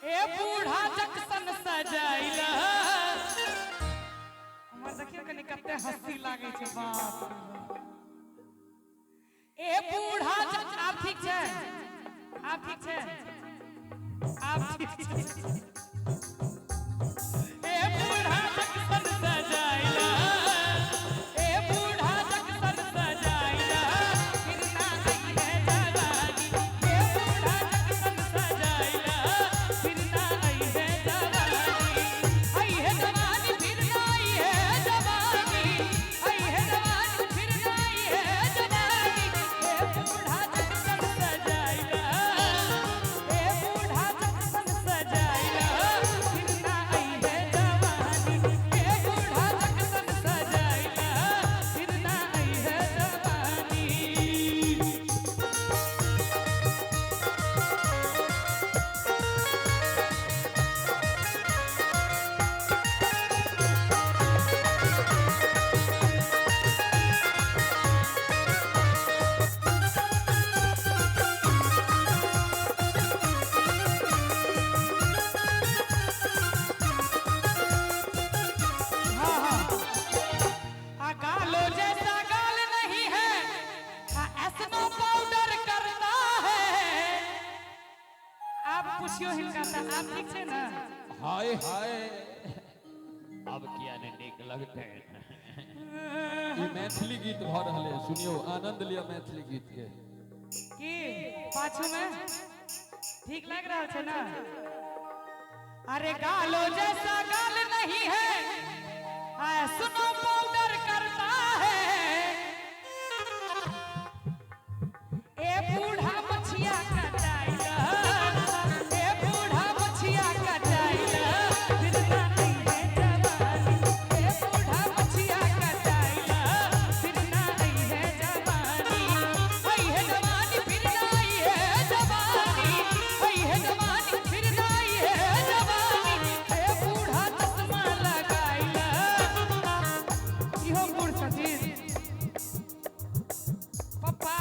ए बूढ़ा जक्सन सजाइला हमर देखियो कनी कते हंसी लागे छै बाप ए बूढ़ा आप ठीक छै आप ठीक छै आप ठीक छै ए बूढ़ा जक्सन सजाइला ए बूढ़ा जक्सन सजाइला फिर ना आई है जवानी ए बूढ़ा जक्सन सजाइला फिर ना आई है जवानी आई है जवानी फिर ना आई है जवानी आई है जवानी फिर ना आई है जवानी ए बूढ़ा जक्सन सजाइला ए बूढ़ा जक्सन सजाइला फिर ना आई है जवानी ए बूढ़ा जक्सन सजाइला फिर ना आई है जवानी गालो जैसा गाल नहीं है एस्नो पाउडर करता है आप पूछियो हिनका त आप ठीक छै ना हाय हाय अब किया ने नीक लगते हैं ई मैथिली गीत भ रहले सुनियो आनंद लिया मैथिली गीत के की पाछू में ठीक लग रहा है ना अरे गालो जैसा गाल नहीं है सुनो पाउडर करता है ए बूढ़ा मछिया कटाइला ए बूढ़ा मछिया कटाइला फिर ना आई है जवानी ए बूढ़ा मछिया कटाइला फिर ना आई है जवानी आई है जवानी फिर ना आई है जवानी आई है जवानी फिर ना आई है जवानी ए बूढ़ा चश्मा लगाइला इहो बूढ़ छथिन पप्पा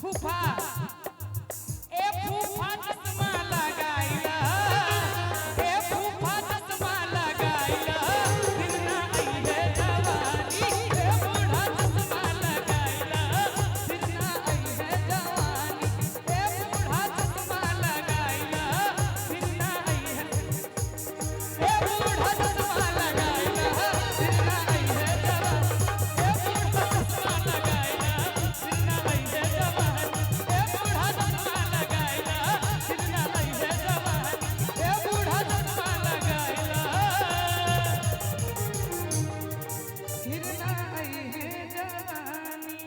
फूफा ए फूफा चश्मा लगाइला ए फूफा चश्मा लगाइला फिर ना आई है जवानी ए बूढ़ा चश्मा लगाइला फिर ना आई है जवानी ए बूढ़ा चश्मा लगाइला फिर ना आई है ए बूढ़ा चश्मा लगाइला फिर ना आई है जवानी ए बूढ़ा चश्मा लगाइला फिर ना आई है जवानी ए बूढ़ा चश्मा लगाइला फिर ना आई है जवानी ए बूढ़ा चश्मा लगाइला फिर ना आई है जवानी